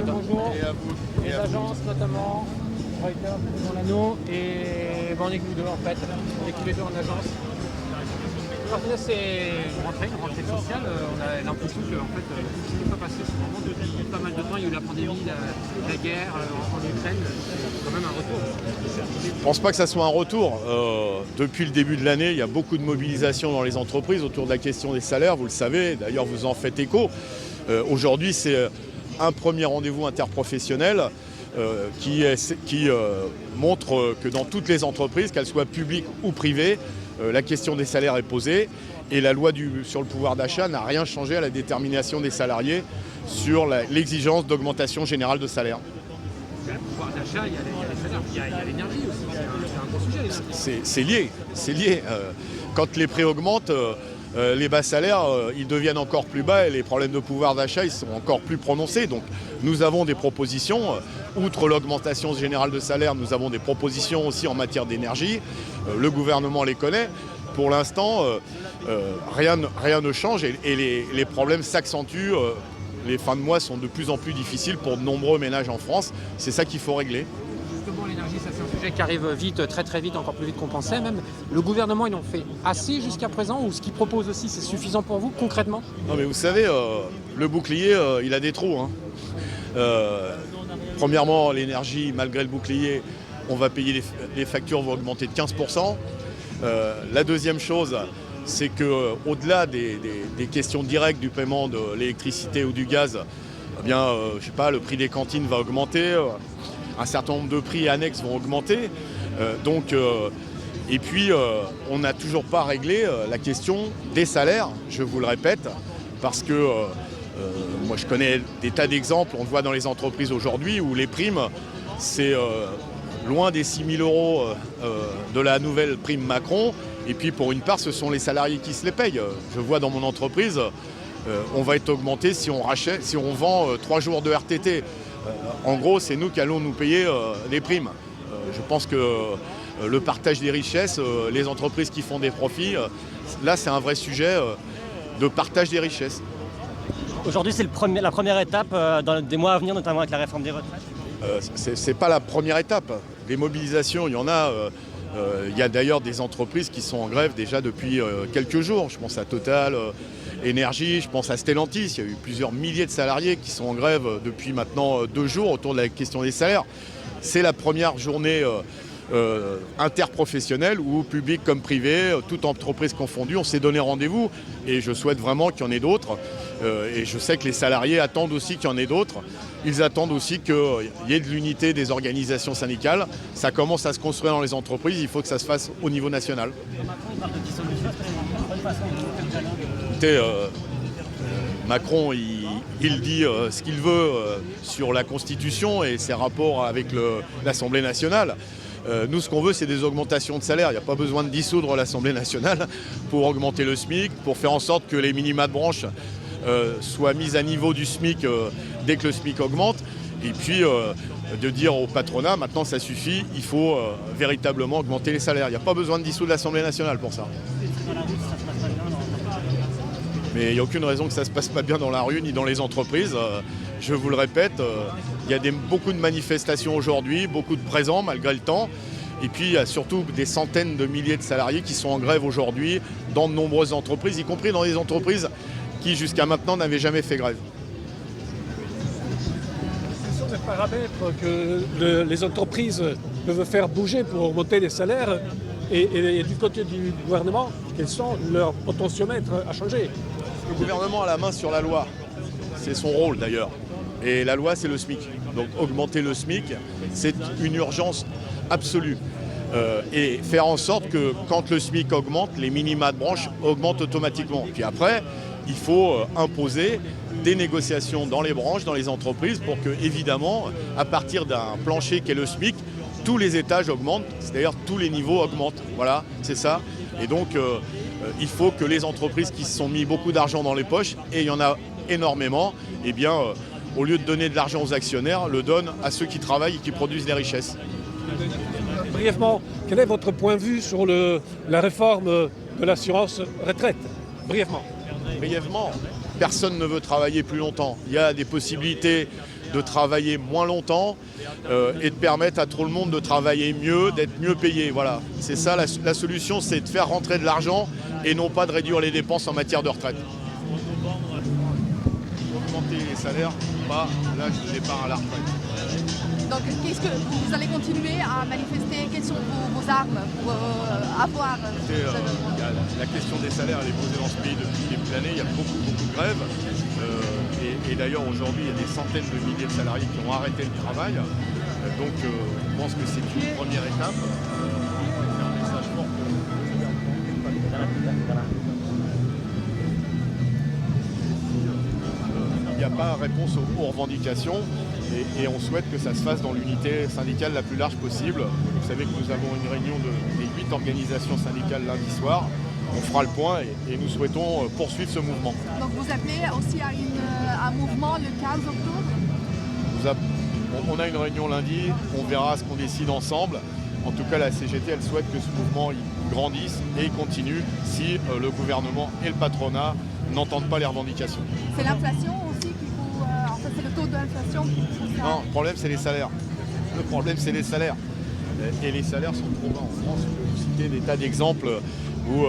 bonjour. Et à vous. Les agences notamment, Reuters, dans l'anneau, et on est que nous deux en fait. On est tous les deux en agence. Alors là, c'est une rentrée sociale. On a l'impression que en fait, ce qui n'est pas passé ce moment depuis pas mal de temps. Il y a eu la pandémie, la guerre en Ukraine. C'est quand même un retour. Je ne pense pas que ça soit un retour. Depuis le début de l'année, il y a beaucoup de mobilisation dans les entreprises autour de la question des salaires. Vous le savez, d'ailleurs vous en faites écho. Aujourd'hui, c'est un premier rendez-vous interprofessionnel qui montre que dans toutes les entreprises, qu'elles soient publiques ou privées, la question des salaires est posée et la loi sur le pouvoir d'achat n'a rien changé à la détermination des salariés sur l'exigence d'augmentation générale de salaire. Le pouvoir d'achat, il y a les salaires, il y a l'énergie aussi. C'est un gros sujet. C'est lié. Quand les prix augmentent, les bas salaires, ils deviennent encore plus bas et les problèmes de pouvoir d'achat, ils sont encore plus prononcés. Donc nous avons des propositions. Outre l'augmentation générale de salaire, nous avons des propositions aussi en matière d'énergie. Le gouvernement les connaît. Pour l'instant, rien ne change et les problèmes s'accentuent. Les fins de mois sont de plus en plus difficiles pour de nombreux ménages en France. C'est ça qu'il faut régler. Justement, l'énergie, ça c'est un sujet qui arrive vite, très très vite, encore plus vite qu'on pensait même. Le gouvernement, il en fait assez jusqu'à présent ou ce qu'il propose aussi, c'est suffisant pour vous concrètement? Non mais vous savez, le bouclier, il a des trous. Premièrement, l'énergie, malgré le bouclier, on va payer les factures vont augmenter de 15%. La deuxième chose, c'est qu'au-delà des questions directes du paiement de l'électricité ou du gaz, eh bien, je sais pas, le prix des cantines va augmenter, un certain nombre de prix annexes vont augmenter. Et puis, on n'a toujours pas réglé la question des salaires, je vous le répète, parce que moi je connais des tas d'exemples, on le voit dans les entreprises aujourd'hui, où les primes, c'est loin des 6 000 € de la nouvelle prime Macron. Et puis pour une part, ce sont les salariés qui se les payent. Je vois dans mon entreprise, on va être augmenté si on vend 3 jours de RTT. En gros, c'est nous qui allons nous payer les primes. Je pense que le partage des richesses, les entreprises qui font des profits, là c'est un vrai sujet de partage des richesses. Aujourd'hui, c'est la première étape dans des mois à venir, notamment avec la réforme des retraites. C'est pas la première étape. Les mobilisations, il y en a. Il y a d'ailleurs des entreprises qui sont en grève déjà depuis quelques jours. Je pense à Total Énergie, je pense à Stellantis. Il y a eu plusieurs milliers de salariés qui sont en grève depuis maintenant 2 jours autour de la question des salaires. C'est la première journée interprofessionnelle où, public comme privé, toute entreprise confondue, on s'est donné rendez-vous. Et je souhaite vraiment qu'il y en ait d'autres. Et je sais que les salariés attendent aussi qu'il y en ait d'autres. Ils attendent aussi qu'il y ait de l'unité des organisations syndicales. Ça commence à se construire dans les entreprises, il faut que ça se fasse au niveau national. Écoutez, Macron, il dit ce qu'il veut sur la Constitution et ses rapports avec l'Assemblée nationale. Nous, ce qu'on veut, c'est des augmentations de salaire. Il n'y a pas besoin de dissoudre l'Assemblée nationale pour augmenter le SMIC, pour faire en sorte que les minima de branche soient mis à niveau du SMIC dès que le SMIC augmente. Et puis de dire au patronat, maintenant ça suffit, il faut véritablement augmenter les salaires. Il n'y a pas besoin de dissoudre l'Assemblée nationale pour ça. Mais il n'y a aucune raison que ça ne se passe pas bien dans la rue ni dans les entreprises. Je vous le répète, il y a beaucoup de manifestations aujourd'hui, beaucoup de présents malgré le temps. Et puis il y a surtout des centaines de milliers de salariés qui sont en grève aujourd'hui dans de nombreuses entreprises, y compris dans des entreprises qui jusqu'à maintenant n'avaient jamais fait grève. Ce sont des paramètres que les entreprises peuvent faire bouger pour augmenter les salaires et du côté du gouvernement, quels sont leurs potentiomètres à changer? Le gouvernement a la main sur la loi, c'est son rôle d'ailleurs. Et la loi, c'est le SMIC. Donc augmenter le SMIC, c'est une urgence absolue. Et faire en sorte que quand le SMIC augmente, les minima de branche augmentent automatiquement. Puis après, il faut imposer des négociations dans les branches, dans les entreprises, pour que, évidemment, à partir d'un plancher qu'est le SMIC, tous les étages augmentent, c'est-à-dire tous les niveaux augmentent. Voilà, c'est ça. Et donc, il faut que les entreprises qui se sont mis beaucoup d'argent dans les poches, et il y en a énormément, eh bien, au lieu de donner de l'argent aux actionnaires, le donnent à ceux qui travaillent et qui produisent des richesses. Brièvement, quel est votre point de vue sur la réforme de l'assurance retraite? Brièvement. Brièvement, personne ne veut travailler plus longtemps. Il y a des possibilités de travailler moins longtemps et de permettre à tout le monde de travailler mieux, d'être mieux payé. Voilà, c'est ça la solution, c'est de faire rentrer de l'argent et non pas de réduire les dépenses en matière de retraite. Augmenter les salaires, pas l'âge de départ à la retraite. Donc, qu'est-ce que vous allez continuer à manifester? Quelles sont vos armes pour avoir La question des salaires, elle est posée dans ce pays depuis le début de l'année. Il y a beaucoup de grèves. Et d'ailleurs, aujourd'hui, il y a des centaines de milliers de salariés qui ont arrêté le travail. Donc, je pense que c'est une première étape. Un message fort pour le gouvernement. Il n'y a pas réponse aux revendications et on souhaite que ça se fasse dans l'unité syndicale la plus large possible. Vous savez que nous avons une réunion des 8 organisations syndicales lundi soir. On fera le point et nous souhaitons poursuivre ce mouvement. Donc vous appelez aussi à un mouvement le 15 octobre? On a une réunion lundi, on verra ce qu'on décide ensemble. En tout cas, la CGT, elle souhaite que ce mouvement il grandisse et il continue si le gouvernement et le patronat n'entendent pas les revendications. C'est l'inflation aussi qu'il faut... en fait, c'est le taux de l'inflation qu'il faut... Non, le problème, c'est les salaires. Le problème, c'est les salaires. Et les salaires sont trop bas en France. Je peux vous citer des tas d'exemples où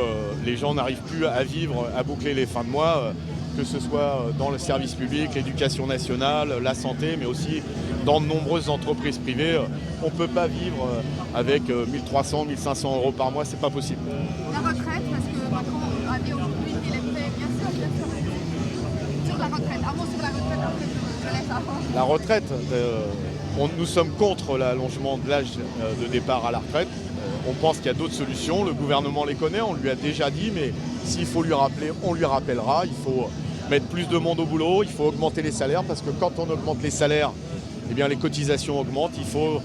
les gens n'arrivent plus à vivre, à boucler les fins de mois, que ce soit dans le service public, l'éducation nationale, la santé, mais aussi dans de nombreuses entreprises privées. On ne peut pas vivre avec 1300, 1500 euros par mois, c'est pas possible. La retraite, parce que Macron avait aujourd'hui, il est prêt, bien sûr. Sur la retraite, un mot sur la retraite, après je laisse avant. La retraite, nous sommes contre l'allongement de l'âge de départ à la retraite. On pense qu'il y a d'autres solutions, le gouvernement les connaît, on lui a déjà dit, mais s'il faut lui rappeler, on lui rappellera. Il faut mettre plus de monde au boulot, il faut augmenter les salaires, parce que quand on augmente les salaires, eh bien, les cotisations augmentent. Il faut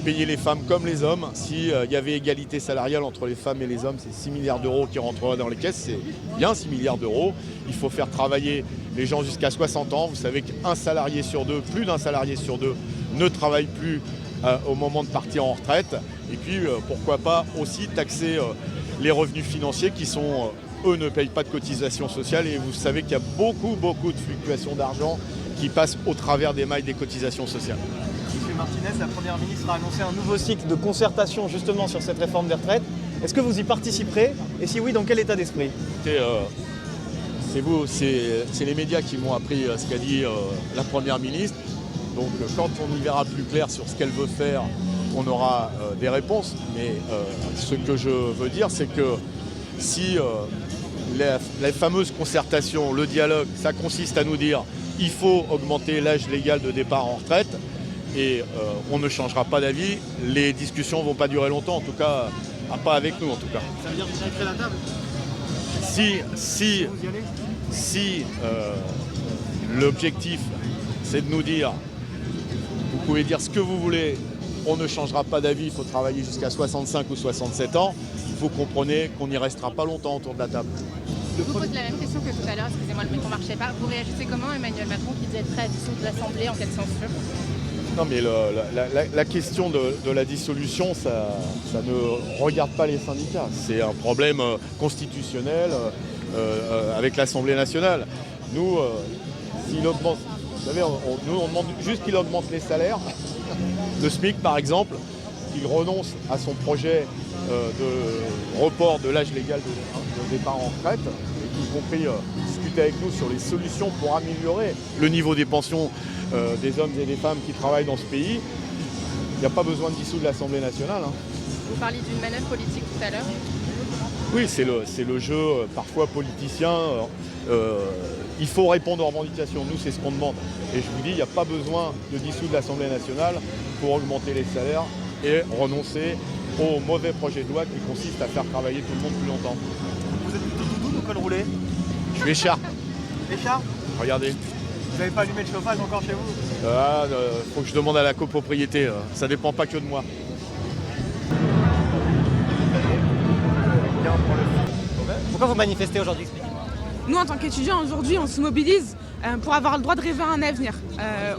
payer les femmes comme les hommes. S'il y avait égalité salariale entre les femmes et les hommes, c'est 6 milliards d'euros qui rentreraient dans les caisses, c'est bien 6 milliards d'euros. Il faut faire travailler les gens jusqu'à 60 ans. Vous savez qu'un salarié sur deux, plus d'un salarié sur deux, ne travaille plus au moment de partir en retraite. Et puis, pourquoi pas aussi taxer les revenus financiers qui sont, eux, ne payent pas de cotisations sociales. Et vous savez qu'il y a beaucoup de fluctuations d'argent qui passent au travers des mailles des cotisations sociales. Monsieur Martinez, la Première ministre a annoncé un nouveau cycle de concertation justement sur cette réforme des retraites. Est-ce que vous y participerez? Et si oui, dans quel état d'esprit? C'est les médias qui m'ont appris ce qu'a dit la Première ministre. Donc quand on y verra plus clair sur ce qu'elle veut faire, on aura des réponses. Mais ce que je veux dire, c'est que si la fameuse concertation, le dialogue, ça consiste à nous dire il faut augmenter l'âge légal de départ en retraite et on ne changera pas d'avis, les discussions ne vont pas durer longtemps, en tout cas, pas avec nous en tout cas. Ça veut dire déjà écrire la table? Si l'objectif c'est de nous dire vous pouvez dire ce que vous voulez, on ne changera pas d'avis, il faut travailler jusqu'à 65 ou 67 ans, vous comprenez qu'on n'y restera pas longtemps autour de la table. Je vous pose la même question que tout à l'heure, excusez-moi, le micro ne marchait pas. Vous réagissez comment Emmanuel Macron qui dit être prêt à dissoudre l'Assemblée en cas de censure? Non mais la question de la dissolution, ça ne regarde pas les syndicats. C'est un problème constitutionnel avec l'Assemblée nationale. Nous, s'il augmente, vous savez, nous on demande juste qu'il augmente les salaires, le SMIC par exemple, qu'il renonce à son projet de report de l'âge légal de départ en retraite, et y compris discuter avec nous sur les solutions pour améliorer le niveau des pensions des hommes et des femmes qui travaillent dans ce pays. Il n'y a pas besoin de dissoudre l'Assemblée nationale. Vous parliez d'une manœuvre politique tout à l'heure. Oui, c'est le jeu parfois politicien. Il faut répondre aux revendications. Nous, c'est ce qu'on demande. Et je vous dis, il n'y a pas besoin de dissoudre l'Assemblée nationale pour augmenter les salaires et renoncer au mauvais projet de loi qui consiste à faire travailler tout le monde plus longtemps. Vous êtes plutôt doudoune ou col roulé? Je suis écharpe. Écharpe? Regardez. Vous n'avez pas allumé le chauffage encore chez vous? Faut que je demande à la copropriété. Ça dépend pas que de moi. Pourquoi vous manifestez aujourd'hui? Expliquez-moi. Nous, en tant qu'étudiants, aujourd'hui, on se mobilise pour avoir le droit de rêver à un avenir.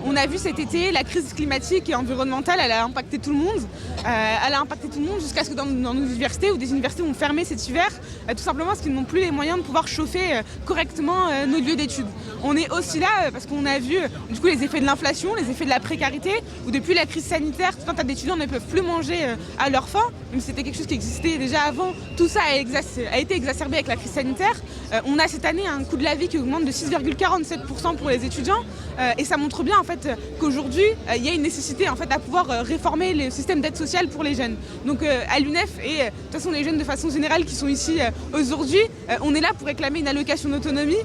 On a vu cet été, la crise climatique et environnementale, elle a impacté tout le monde. Elle a impacté tout le monde jusqu'à ce que dans nos universités ou des universités ont fermé cet hiver, tout simplement parce qu'ils n'ont plus les moyens de pouvoir chauffer correctement nos lieux d'études. On est aussi là parce qu'on a vu du coup les effets de l'inflation, les effets de la précarité, où depuis la crise sanitaire, tout un tas d'étudiants ne peuvent plus manger à leur faim, même si c'était quelque chose qui existait déjà avant. Tout ça a été exacerbé avec la crise sanitaire. On a cette année un coût de la vie qui augmente de 6,47% pour les étudiants, et ça montre bien en fait qu'aujourd'hui il y a une nécessité en fait à pouvoir réformer le système d'aide sociale pour les jeunes. Donc à l'UNEF et de toute façon les jeunes de façon générale qui sont ici aujourd'hui, on est là pour réclamer une allocation d'autonomie,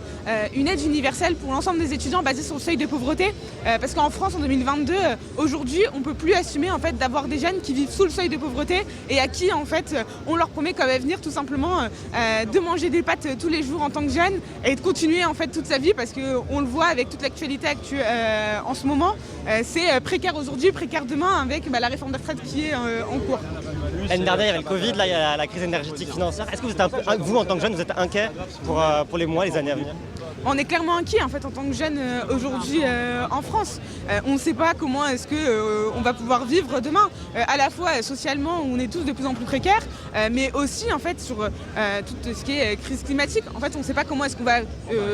une aide universelle pour l'ensemble des étudiants basée sur le seuil de pauvreté, parce qu'en France en 2022, aujourd'hui on peut plus assumer en fait d'avoir des jeunes qui vivent sous le seuil de pauvreté et à qui en fait on leur promet comme avenir tout simplement de manger des pâtes tous les jours en tant que jeune et de continuer en fait toute sa vie, parce qu'on le voit avec toute l'actualité en ce moment, c'est précaire aujourd'hui, précaire demain avec la réforme des retraites qui est en cours. L'année dernière, il y avait le Covid, là il y a la crise énergétique financière. Est-ce que vous êtes vous en tant que jeune, vous êtes inquiet pour les mois, les années à venir? On est clairement inquiet en fait en tant que jeune aujourd'hui en France. On ne sait pas comment est-ce que on va pouvoir vivre demain. À la fois socialement, on est tous de plus en plus précaires, mais aussi en fait sur tout ce qui est crise climatique. En fait, on ne sait pas comment est-ce qu'on va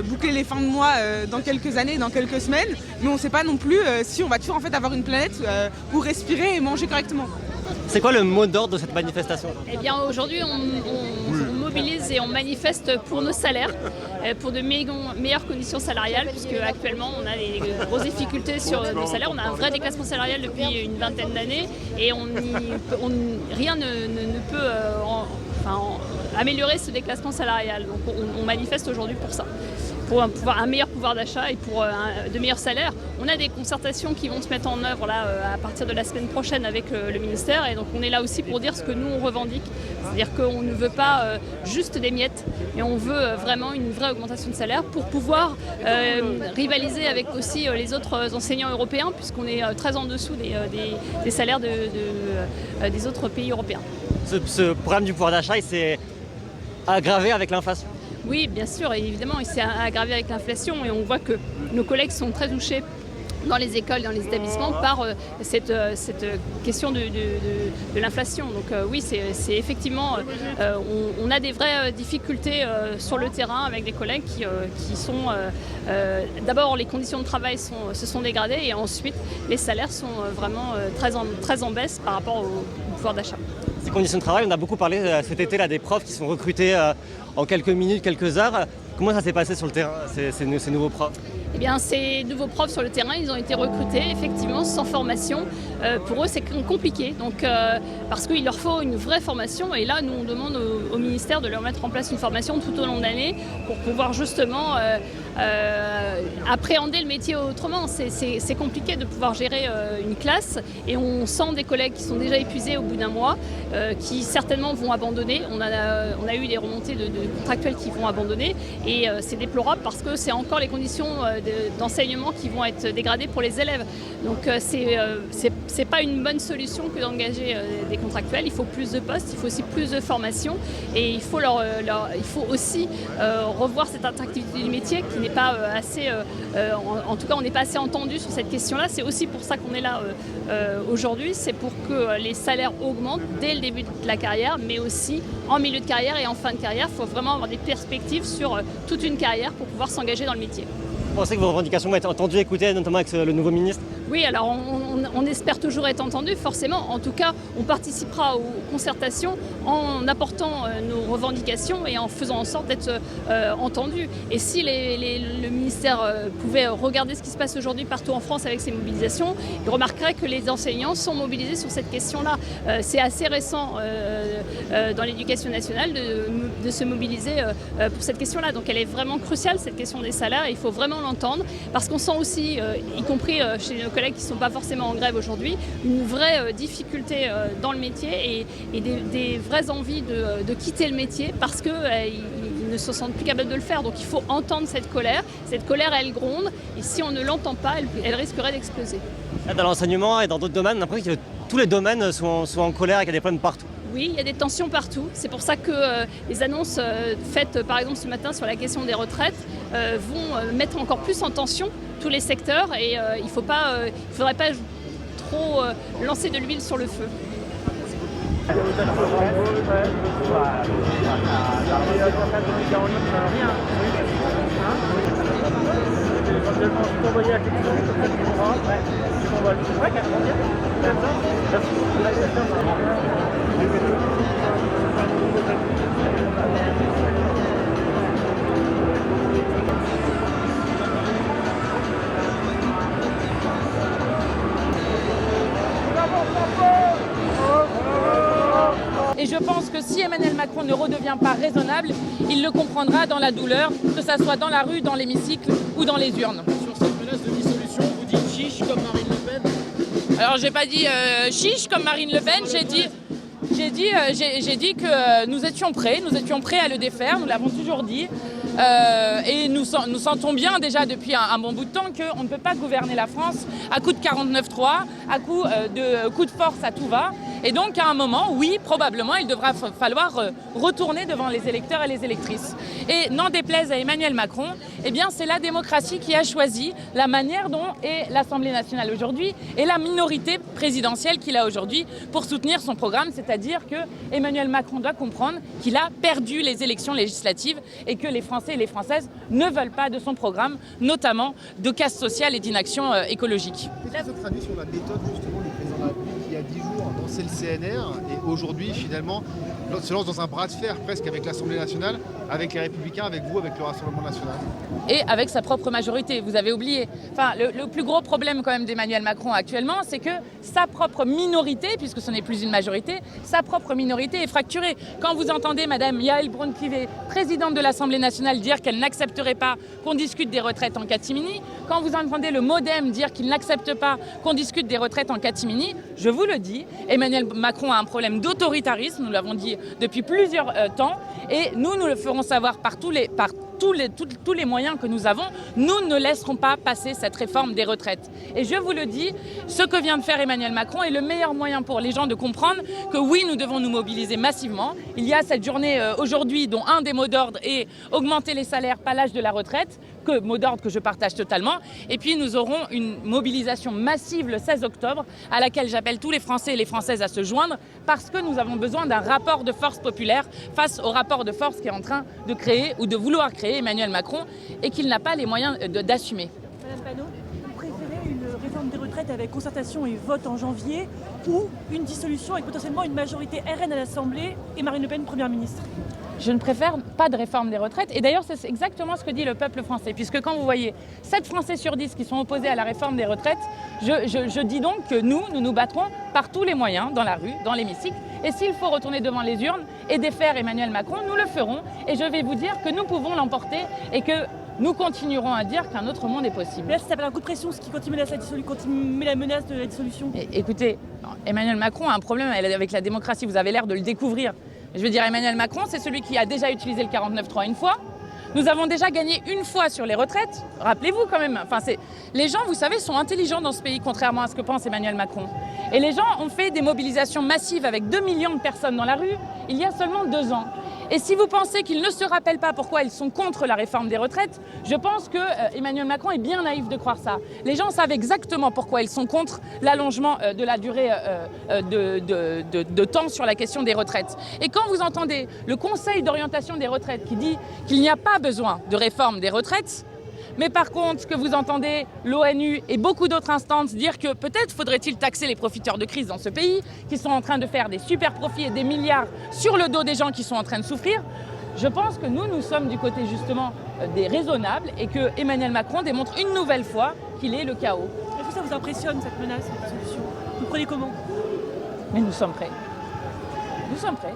boucler les fins de mois dans quelques années, dans quelques semaines, mais on ne sait pas non plus si on va toujours en fait avoir une planète où respirer et manger correctement. C'est quoi le mot d'ordre de cette manifestation? Eh bien aujourd'hui on mobilise et on manifeste pour nos salaires, pour de meilleures conditions salariales, puisque actuellement on a des grosses difficultés sur nos salaires. On a un vrai déclassement salarial depuis une vingtaine d'années et rien ne peut améliorer ce déclassement salarial. Donc on manifeste aujourd'hui pour ça, pour un meilleur pouvoir d'achat et pour de meilleurs salaires. On a des concertations qui vont se mettre en œuvre là, à partir de la semaine prochaine avec le ministère, et donc on est là aussi pour dire ce que nous on revendique, c'est-à-dire qu'on ne veut pas juste des miettes, mais on veut vraiment une vraie augmentation de salaire pour pouvoir rivaliser avec aussi les autres enseignants européens, puisqu'on est très en dessous des salaires des autres pays européens. Ce problème du pouvoir d'achat, il s'est aggravé avec l'inflation? Oui, bien sûr, et évidemment, il s'est aggravé avec l'inflation et on voit que nos collègues sont très touchés dans les écoles, dans les établissements, par cette question de l'inflation. Donc oui, c'est effectivement, on a des vraies difficultés sur le terrain avec des collègues qui sont... D'abord, les conditions de travail se sont dégradées, et ensuite, les salaires sont vraiment très en baisse par rapport au pouvoir d'achat. Ces conditions de travail, on a beaucoup parlé cet été là, des profs qui sont recrutés en quelques minutes, quelques heures. Comment ça s'est passé sur le terrain, ces nouveaux profs? Eh bien, ces nouveaux profs sur le terrain, ils ont été recrutés effectivement sans formation. Pour eux, c'est compliqué, donc, parce qu'il leur faut une vraie formation. Et là, nous, on demande au ministère de leur mettre en place une formation tout au long de l'année pour pouvoir justement appréhender le métier autrement. C'est compliqué de pouvoir gérer une classe, et on sent des collègues qui sont déjà épuisés au bout d'un mois, qui certainement vont abandonner. On a eu des remontées de contractuels qui vont abandonner, et c'est déplorable parce que c'est encore les conditions d'enseignement qui vont être dégradées pour les élèves. Donc c'est pas une bonne solution que d'engager des contractuels. Il faut plus de postes, il faut aussi plus de formation, et il faut aussi revoir cette attractivité du métier qui n'est pas assez, en tout cas on n'est pas assez entendu sur cette question-là. C'est aussi pour ça qu'on est là aujourd'hui, c'est pour que les salaires augmentent dès le début de la carrière, mais aussi en milieu de carrière et en fin de carrière. Il faut vraiment avoir des perspectives sur toute une carrière pour pouvoir s'engager dans le métier. Vous pensez que vos revendications vont être entendues, écoutées, notamment avec le nouveau ministre? Oui, alors on espère toujours être entendu, forcément. En tout cas, on participera aux concertations en apportant nos revendications et en faisant en sorte d'être entendu. Et si le ministère pouvait regarder ce qui se passe aujourd'hui partout en France avec ces mobilisations, il remarquerait que les enseignants sont mobilisés sur cette question-là. C'est assez récent dans l'éducation nationale de se mobiliser pour cette question-là. Donc elle est vraiment cruciale, cette question des salaires. Il faut vraiment l'entendre, parce qu'on sent aussi, y compris chez nos collègues qui ne sont pas forcément en grève aujourd'hui, une vraie difficulté dans le métier, et des vraies envies de quitter le métier parce qu'ils ne se sentent plus capables de le faire. Donc il faut entendre cette colère. Cette colère, elle gronde, et si on ne l'entend pas, elle risquerait d'exploser. Dans l'enseignement et dans d'autres domaines, on a l'impression que tous les domaines sont en colère et qu'il y a des problèmes partout. Oui, il y a des tensions partout. C'est pour ça que les annonces faites par exemple ce matin sur la question des retraites vont mettre encore plus en tension tous les secteurs et il ne faudrait pas trop lancer de l'huile sur le feu. Et je pense que si Emmanuel Macron ne redevient pas raisonnable, il le comprendra dans la douleur, que ce soit dans la rue, dans l'hémicycle ou dans les urnes. Sur cette menace de dissolution, vous dites chiche comme Marine Le Pen? Alors j'ai pas dit chiche comme Marine Le Pen, j'ai dit que nous étions prêts à le défaire, nous l'avons toujours dit. Et nous sentons bien déjà depuis un bon bout de temps qu'on ne peut pas gouverner la France à coup de 49-3, à coup de force à tout va. Et donc à un moment, oui, probablement, il devra falloir retourner devant les électeurs et les électrices. Et n'en déplaise à Emmanuel Macron, eh bien c'est la démocratie qui a choisi la manière dont est l'Assemblée nationale aujourd'hui et la minorité présidentielle qu'il a aujourd'hui pour soutenir son programme. C'est-à-dire que Emmanuel Macron doit comprendre qu'il a perdu les élections législatives et que les Français et les Françaises ne veulent pas de son programme, notamment de casse sociale et d'inaction écologique. Qu'est-ce que ça traduit sur la méthode justement du président de la République qui, il y a 10 jours, dansait le CNR et aujourd'hui, finalement, se lance dans un bras de fer presque avec l'Assemblée nationale, avec les Républicains, avec vous, avec le Rassemblement national? Et avec sa propre majorité, vous avez oublié. Enfin, le plus gros problème quand même d'Emmanuel Macron actuellement, c'est que sa propre minorité, puisque ce n'est plus une majorité, sa propre minorité est fracturée. Quand vous entendez Madame Yaël Braun-Pivet, présidente de l'Assemblée nationale, dire qu'elle n'accepterait pas qu'on discute des retraites en catimini, quand vous entendez le MoDem dire qu'il n'accepte pas qu'on discute des retraites en catimini, je vous le dis, Emmanuel Macron a un problème d'autoritarisme, nous l'avons dit depuis plusieurs temps, et nous le ferons savoir par tous les moyens que nous avons, nous ne laisserons pas passer cette réforme des retraites. Et je vous le dis, ce que vient de faire Emmanuel Macron est le meilleur moyen pour les gens de comprendre que oui, nous devons nous mobiliser massivement. Il y a cette journée aujourd'hui dont un des mots d'ordre est augmenter les salaires, pas l'âge de la retraite, mot d'ordre que je partage totalement. Et puis nous aurons une mobilisation massive le 16 octobre à laquelle j'appelle tous les Français et les Françaises à se joindre parce que nous avons besoin d'un rapport de force populaire face au rapport de force qui est en train de créer ou de vouloir créer Emmanuel Macron et qu'il n'a pas les moyens d'assumer. Madame Panot, vous préférez une réforme des retraites avec concertation et vote en janvier ou une dissolution avec potentiellement une majorité RN à l'Assemblée et Marine Le Pen Première ministre? Je ne préfère pas de réforme des retraites. Et d'ailleurs, c'est exactement ce que dit le peuple français. Puisque quand vous voyez 7 Français sur 10 qui sont opposés à la réforme des retraites, je dis donc que nous nous battrons par tous les moyens, dans la rue, dans l'hémicycle. Et s'il faut retourner devant les urnes et défaire Emmanuel Macron, nous le ferons. Et je vais vous dire que nous pouvons l'emporter et que nous continuerons à dire qu'un autre monde est possible. Là, ça s'appelle un coup de pression, ce qui continue la menace de la dissolution. Écoutez, Emmanuel Macron a un problème avec la démocratie. Vous avez l'air de le découvrir. Je veux dire, Emmanuel Macron, c'est celui qui a déjà utilisé le 49.3 une fois. Nous avons déjà gagné une fois sur les retraites. Rappelez-vous quand même. Enfin, les gens, vous savez, sont intelligents dans ce pays, contrairement à ce que pense Emmanuel Macron. Et les gens ont fait des mobilisations massives avec 2 millions de personnes dans la rue il y a seulement 2 ans. Et si vous pensez qu'ils ne se rappellent pas pourquoi ils sont contre la réforme des retraites, je pense que Emmanuel Macron est bien naïf de croire ça. Les gens savent exactement pourquoi ils sont contre l'allongement de la durée de temps sur la question des retraites. Et quand vous entendez le Conseil d'orientation des retraites qui dit qu'il n'y a pas besoin de réforme des retraites, mais par contre que vous entendez l'ONU et beaucoup d'autres instances dire que peut-être faudrait-il taxer les profiteurs de crise dans ce pays, qui sont en train de faire des super profits et des milliards sur le dos des gens qui sont en train de souffrir, je pense que nous sommes du côté justement des raisonnables et que Emmanuel Macron démontre une nouvelle fois qu'il est le chaos. Est-ce que ça vous impressionne cette menace, cette solution? Vous prenez comment? Mais nous sommes prêts. Nous sommes prêts.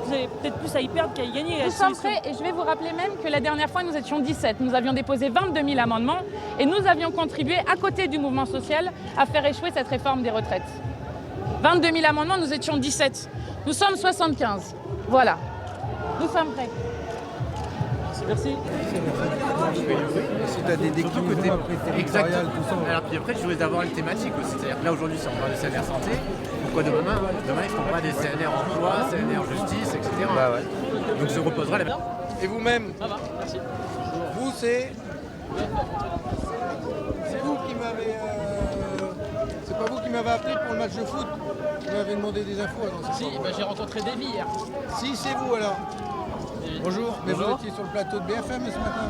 Vous avez peut-être plus à y perdre qu'à y gagner. Nous sommes prêts et je vais vous rappeler même que la dernière fois nous étions 17. Nous avions déposé 22 000 amendements et nous avions contribué à côté du mouvement social à faire échouer cette réforme des retraites. 22 000 amendements, nous étions 17. Nous sommes 75. Voilà. Nous sommes prêts. Merci. Si tu as des déclinaisons exactement. Alors puis après, je voudrais avoir une thématique aussi. C'est-à-dire que là aujourd'hui, on parle de salaire santé. pourquoi demain ils feront pas des CNR emploi, CNR justice, etc. Bah ouais. Donc se reposera la... Et vous-même? Ça va, merci. Vous, c'est vous qui m'avez... C'est pas vous qui m'avez appelé pour le match de foot? Vous m'avez demandé des infos? Non, si, j'ai rencontré Davy hier. Si, c'est vous alors. Bonjour, mais vous étiez sur le plateau de BFM ce matin.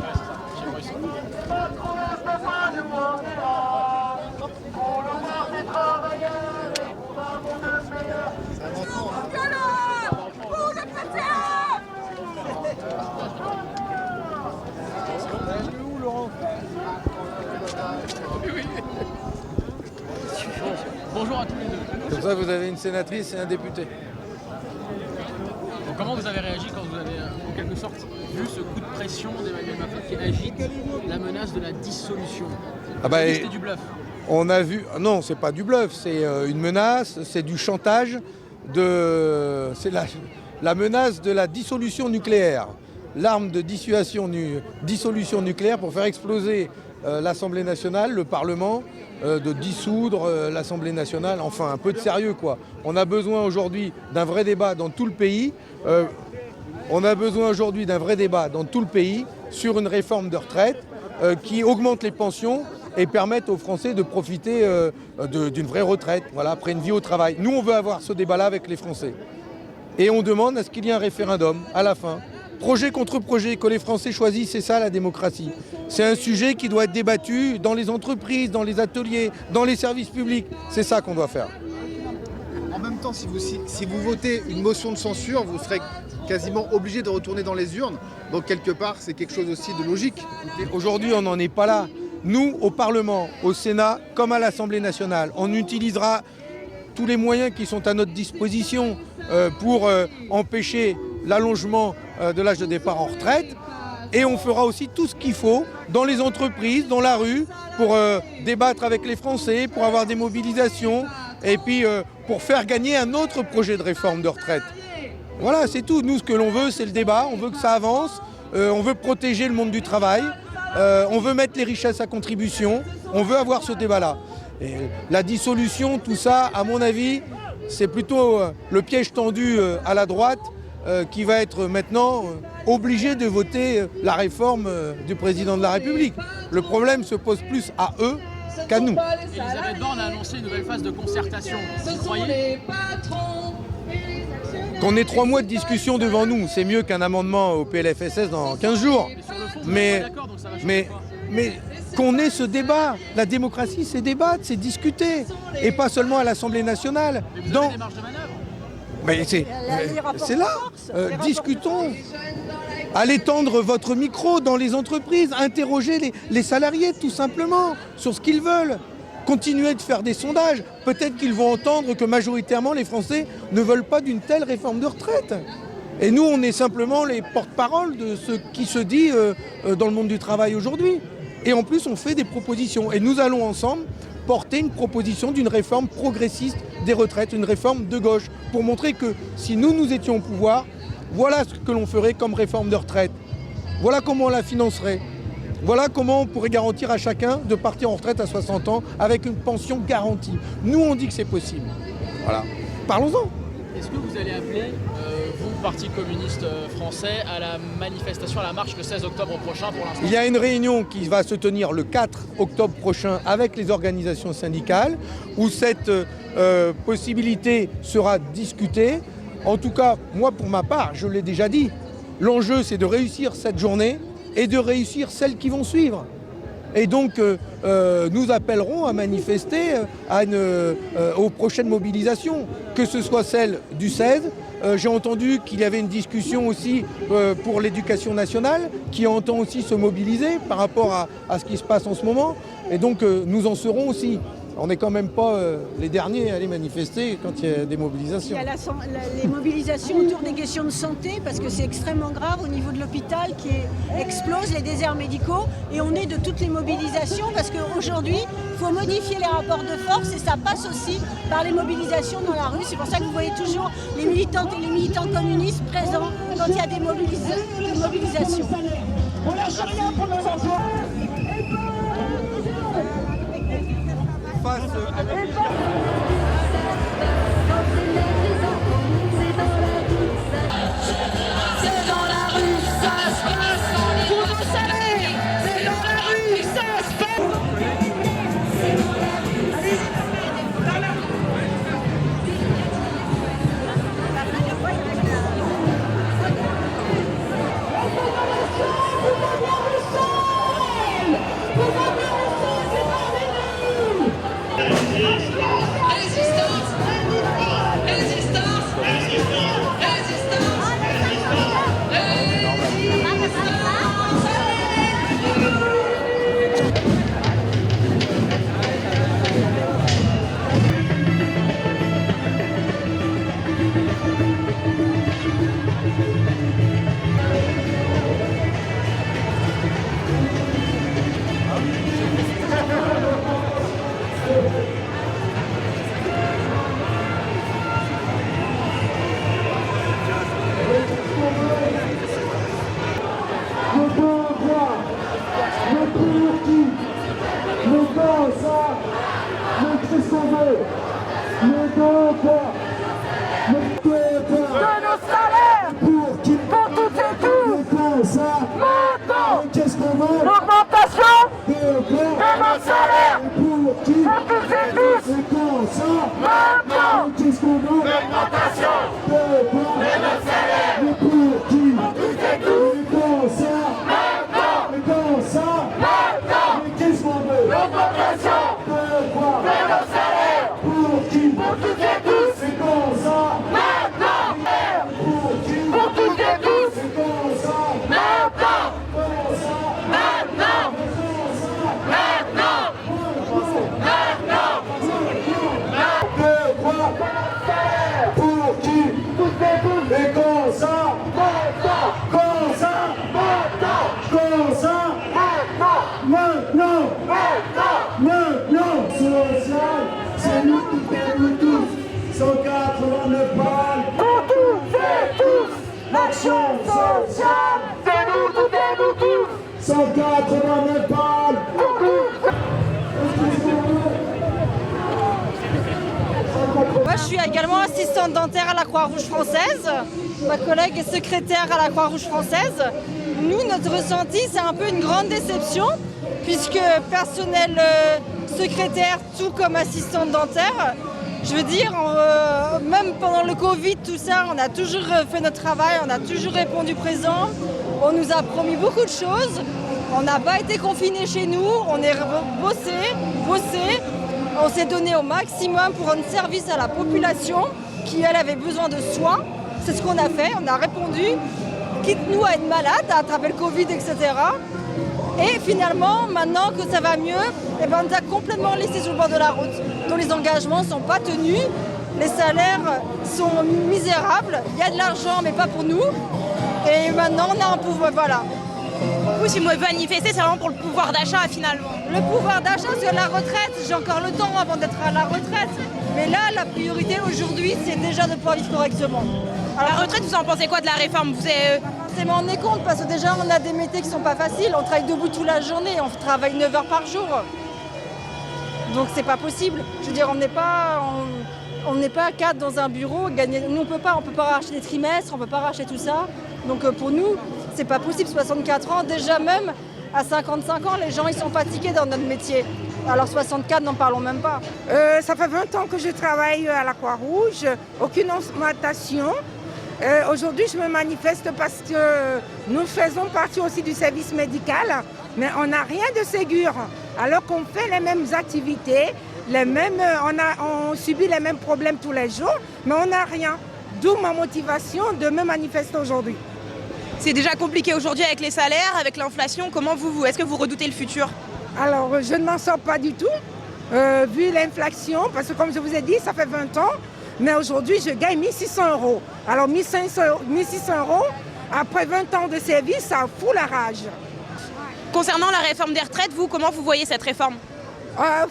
Bonjour à tous les deux. Comme ça, vous avez une sénatrice et un député. Donc, comment vous avez réagi quand vous avez, en quelque sorte, vu ce coup de pression d'Emmanuel Macron qui agite la menace de la dissolution? Ah bah, c'était du bluff. On a vu... Non, c'est pas du bluff, c'est une menace, c'est du chantage, c'est la menace de la dissolution nucléaire. L'arme de dissolution nucléaire pour faire exploser l'Assemblée nationale, le Parlement, de dissoudre l'Assemblée nationale. Enfin, un peu de sérieux, quoi. On a besoin aujourd'hui d'un vrai débat dans tout le pays. Sur une réforme de retraite qui augmente les pensions et permette aux Français de profiter d'une vraie retraite, voilà, après une vie au travail. Nous, on veut avoir ce débat-là avec les Français. Et on demande à ce qu'il y ait un référendum à la fin. Projet contre projet, que les Français choisissent, c'est ça la démocratie. C'est un sujet qui doit être débattu dans les entreprises, dans les ateliers, dans les services publics. C'est ça qu'on doit faire. En même temps, si vous votez une motion de censure, vous serez quasiment obligé de retourner dans les urnes. Donc quelque part, c'est quelque chose aussi de logique. Aujourd'hui, on n'en est pas là. Nous, au Parlement, au Sénat, comme à l'Assemblée nationale, on utilisera tous les moyens qui sont à notre disposition pour empêcher l'allongement de l'âge de départ en retraite. Et on fera aussi tout ce qu'il faut dans les entreprises, dans la rue, pour débattre avec les Français, pour avoir des mobilisations et puis pour faire gagner un autre projet de réforme de retraite. Voilà, c'est tout. Nous, ce que l'on veut, c'est le débat. On veut que ça avance. On veut protéger le monde du travail. On veut mettre les richesses à contribution. On veut avoir ce débat-là. Et la dissolution, tout ça, à mon avis, c'est plutôt le piège tendu à la droite qui va être maintenant obligé de voter la réforme du président de la République. Le problème se pose plus à eux qu'à nous. Elisabeth Borne a annoncé une nouvelle phase de concertation. Vous y croyez? Qu'on ait 3 mois de discussion devant nous, c'est mieux qu'un amendement au PLFSS dans 15 jours. Mais qu'on ait ce débat. La démocratie, c'est débattre, c'est discuter. Et pas seulement à l'Assemblée nationale. Mais c'est là. Discutons. Allez tendre votre micro dans les entreprises. Interrogez les salariés, tout simplement, sur ce qu'ils veulent. Continuez de faire des sondages. Peut-être qu'ils vont entendre que majoritairement les Français ne veulent pas d'une telle réforme de retraite. Et nous, on est simplement les porte-parole de ce qui se dit dans le monde du travail aujourd'hui. Et en plus, on fait des propositions. Et nous allons ensemble porter une proposition d'une réforme progressiste des retraites, une réforme de gauche, pour montrer que si nous étions au pouvoir, voilà ce que l'on ferait comme réforme de retraite. Voilà comment on la financerait. Voilà comment on pourrait garantir à chacun de partir en retraite à 60 ans avec une pension garantie. Nous, on dit que c'est possible. Voilà. Parlons-en. Est-ce que vous allez appeler, vous, Parti communiste français, à la manifestation, à la marche le 16 octobre prochain pour l'instant? Il y a une réunion qui va se tenir le 4 octobre prochain avec les organisations syndicales où cette possibilité sera discutée. En tout cas, moi, pour ma part, je l'ai déjà dit, l'enjeu, c'est de réussir cette journée et de réussir celles qui vont suivre. Et donc, nous appellerons à manifester aux prochaines mobilisations, que ce soit celle du 16. J'ai entendu qu'il y avait une discussion aussi pour l'éducation nationale, qui entend aussi se mobiliser par rapport à ce qui se passe en ce moment. Et donc, nous en serons aussi. On n'est quand même pas les derniers à aller manifester quand il y a des mobilisations. Il y a les mobilisations autour des questions de santé, parce que c'est extrêmement grave au niveau de l'hôpital qui explose, les déserts médicaux. Et on est de toutes les mobilisations, parce qu'aujourd'hui, il faut modifier les rapports de force, et ça passe aussi par les mobilisations dans la rue. C'est pour ça que vous voyez toujours les militantes et les militants communistes présents quand il y a des mobilisations. On lâche rien pour nos enfants. Face à Moi, je suis également assistante dentaire à la Croix-Rouge française. Ma collègue est secrétaire à la Croix-Rouge française. Nous, notre ressenti, c'est un peu une grande déception, puisque personnel secrétaire, tout comme assistante dentaire, je veux dire, même pendant le Covid, tout ça, on a toujours fait notre travail, on a toujours répondu présent. On nous a promis beaucoup de choses. On n'a pas été confinés chez nous, on est bossé. On s'est donné au maximum pour rendre service à la population qui, elle, avait besoin de soins. C'est ce qu'on a fait, on a répondu, quitte-nous à être malade, à attraper le Covid, etc. Et finalement, maintenant que ça va mieux, eh ben, on nous a complètement laissé sur le bord de la route. Donc les engagements ne sont pas tenus, les salaires sont misérables, il y a de l'argent mais pas pour nous. Et maintenant on a un pouvoir, voilà. Oui, si vous manifestez, c'est vraiment pour le pouvoir d'achat finalement. Le pouvoir d'achat, c'est la retraite. J'ai encore le temps avant d'être à la retraite. Mais là, la priorité aujourd'hui, c'est déjà de pouvoir vivre correctement. Alors, la retraite, vous en pensez quoi de la réforme? C'est m'en est compte parce que déjà, on a des métiers qui ne sont pas faciles. On travaille debout toute la journée, on travaille 9 heures par jour. Donc c'est pas possible. Je veux dire, on n'est pas 4 dans un bureau. Nous, on peut pas racheter des trimestres, on peut pas racheter tout ça. Donc pour nous, c'est pas possible. 64 ans, déjà même à 55 ans, les gens ils sont fatigués dans notre métier. Alors 64, n'en parlons même pas. Ça fait 20 ans que je travaille à la Croix-Rouge, aucune augmentation. Aujourd'hui, je me manifeste parce que nous faisons partie aussi du service médical, mais on n'a rien de Ségur. Alors qu'on fait les mêmes activités, on subit les mêmes problèmes tous les jours, mais on n'a rien. D'où ma motivation de me manifester aujourd'hui. C'est déjà compliqué aujourd'hui avec les salaires, avec l'inflation. Est-ce que vous redoutez le futur? Alors, je ne m'en sors pas du tout, vu l'inflation, parce que comme je vous ai dit, ça fait 20 ans, mais aujourd'hui, je gagne 1 600 €. Alors, 1 600 €, après 20 ans de service, ça fout la rage. Concernant la réforme des retraites, comment vous voyez cette réforme?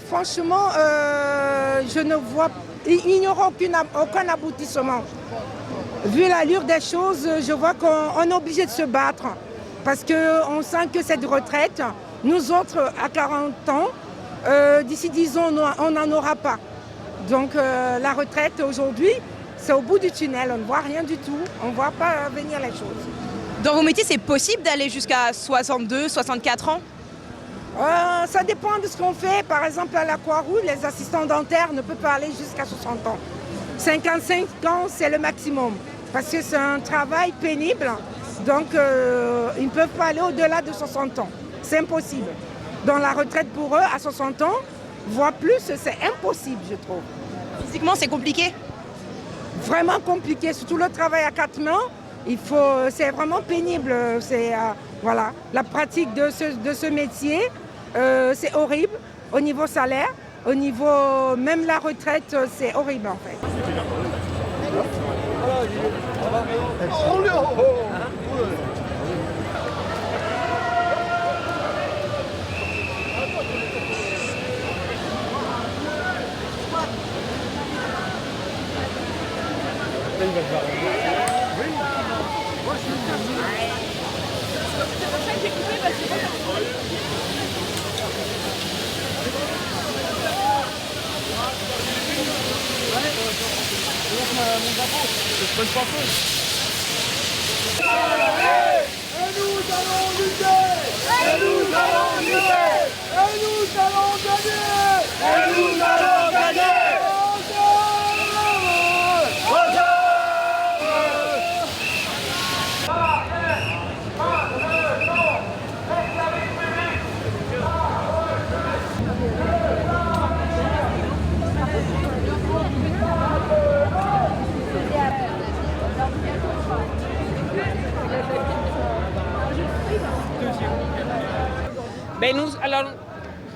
Franchement, je ne vois... Il n'y aura aucun aboutissement. Vu l'allure des choses, je vois qu'on est obligé de se battre. Parce qu'on sent que cette retraite, nous autres, à 40 ans, d'ici 10 ans, on n'en aura pas. Donc la retraite, aujourd'hui, c'est au bout du tunnel. On ne voit rien du tout. On ne voit pas venir les choses. Dans vos métiers, c'est possible d'aller jusqu'à 62, 64 ans? Ça dépend de ce qu'on fait. Par exemple, à la Croix-Rouge, les assistants dentaires ne peuvent pas aller jusqu'à 60 ans. 55 ans, c'est le maximum. Parce que c'est un travail pénible. Donc, ils ne peuvent pas aller au-delà de 60 ans. C'est impossible. Dans la retraite pour eux, à 60 ans, voire plus, c'est impossible, je trouve. Physiquement, c'est compliqué? Vraiment compliqué. Surtout le travail à 4 mains. C'est vraiment pénible. Voilà. La pratique de ce métier, c'est horrible au niveau salaire, au niveau même la retraite, c'est horrible en fait.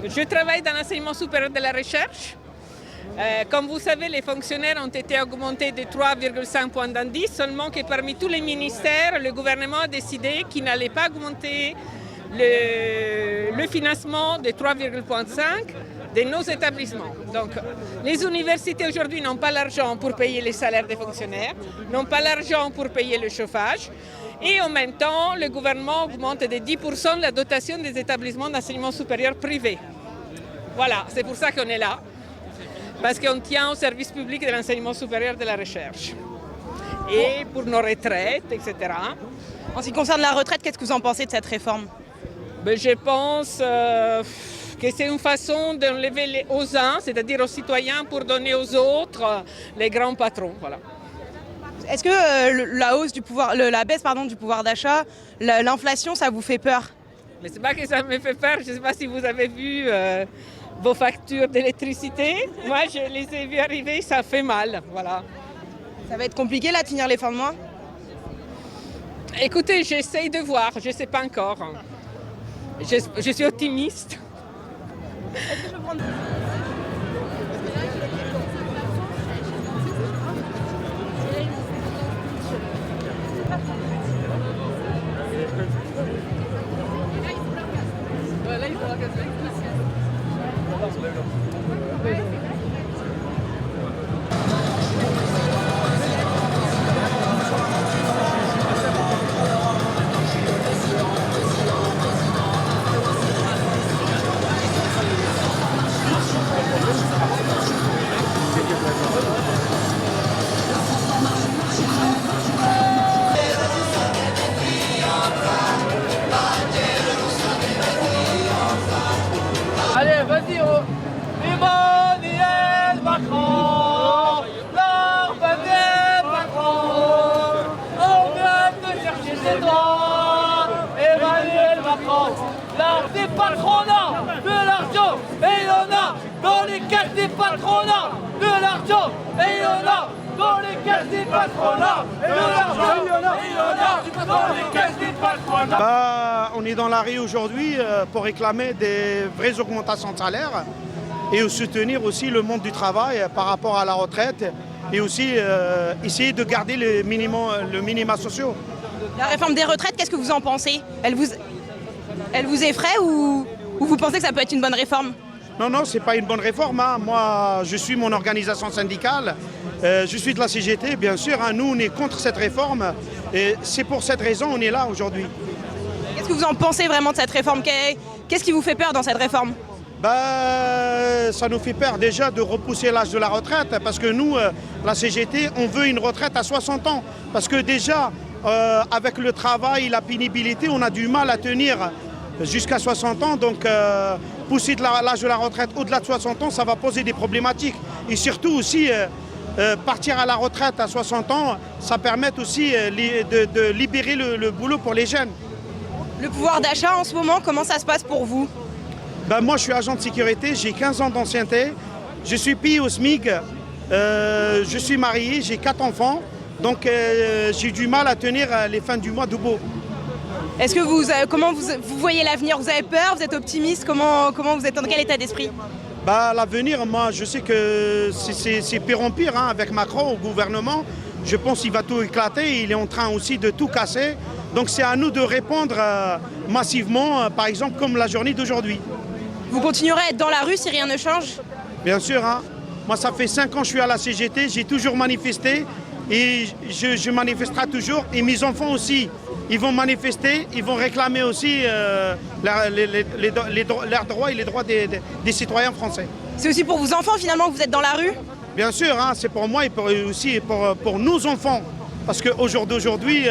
Je travaille dans l'enseignement supérieur de la recherche. Comme vous savez, les fonctionnaires ont été augmentés de 3,5 points d'indice, seulement que parmi tous les ministères, le gouvernement a décidé qu'il n'allait pas augmenter le financement de 3,5 de nos établissements. Donc, les universités aujourd'hui n'ont pas l'argent pour payer les salaires des fonctionnaires, n'ont pas l'argent pour payer le chauffage. Et en même temps, le gouvernement augmente de 10% la dotation des établissements d'enseignement supérieur privés. Voilà, c'est pour ça qu'on est là, parce qu'on tient au service public de l'enseignement supérieur de la recherche. Et pour nos retraites, etc. En ce qui concerne la retraite, qu'est-ce que vous en pensez de cette réforme? Je pense que c'est une façon d'enlever aux uns, c'est-à-dire aux citoyens, pour donner aux autres, les grands patrons. Voilà. Est-ce que la hausse du pouvoir, la baisse du pouvoir d'achat, l'inflation, ça vous fait peur? Mais c'est pas que ça me fait peur. Je ne sais pas si vous avez vu vos factures d'électricité. Moi, je les ai vues arriver, ça fait mal. Voilà. Ça va être compliqué là, de finir les fins de mois? Écoutez, j'essaye de voir. Je ne sais pas encore. Je suis optimiste. Est-ce que je peux prendre... Allez, vas-y, Emmanuel Macron, l'arme des patrons, on vient te chercher chez toi. Emmanuel Macron, l'arme des patronats, de l'argent, et il y en a dans les caisses des patronats, de l'argent, et il y en a dans les caisses des patronats, de l'argent, et il y en a dans les caisses des patronats. On est dans la rue aujourd'hui pour réclamer des vraies augmentations de salaire et soutenir aussi le monde du travail par rapport à la retraite et aussi essayer de garder le minima social. La réforme des retraites, qu'est-ce que vous en pensez? Elle vous effraie ou vous pensez que ça peut être une bonne réforme? Non, c'est pas une bonne réforme. Hein. Moi, je suis mon organisation syndicale. Je suis de la CGT, bien sûr. Hein. Nous, on est contre cette réforme. Et c'est pour cette raison qu'on est là aujourd'hui. Qu'est-ce que vous en pensez vraiment de cette réforme? Qu'est-ce qui vous fait peur dans cette réforme? Ça nous fait peur déjà de repousser l'âge de la retraite. Parce que nous, la CGT, on veut une retraite à 60 ans. Parce que déjà, avec le travail, la pénibilité, on a du mal à tenir jusqu'à 60 ans. Donc, pousser l'âge de la retraite au-delà de 60 ans, ça va poser des problématiques. Et surtout aussi, partir à la retraite à 60 ans, ça permet aussi de libérer le boulot pour les jeunes. Le pouvoir d'achat en ce moment, comment ça se passe pour vous? Moi, je suis agent de sécurité, j'ai 15 ans d'ancienneté, je suis payé au SMIC, je suis marié, j'ai 4 enfants, donc j'ai du mal à tenir les fins du mois debout. Est-ce que comment vous voyez l'avenir? Vous avez peur? Vous êtes optimiste? Comment vous êtes, dans quel état d'esprit? L'avenir, moi, je sais que c'est pire en pire, hein, avec Macron au gouvernement. Je pense qu'il va tout éclater, il est en train aussi de tout casser. Donc c'est à nous de répondre massivement, par exemple, comme la journée d'aujourd'hui. Vous continuerez à être dans la rue si rien ne change? Bien sûr. Hein. Moi, ça fait 5 ans que je suis à la CGT, j'ai toujours manifesté. Et je manifesterai toujours. Et mes enfants aussi, ils vont manifester, ils vont réclamer aussi leurs droits et les droits des citoyens français. C'est aussi pour vos enfants finalement que vous êtes dans la rue? Bien sûr, hein, c'est pour moi et aussi pour nos enfants. Parce qu'aujourd'hui,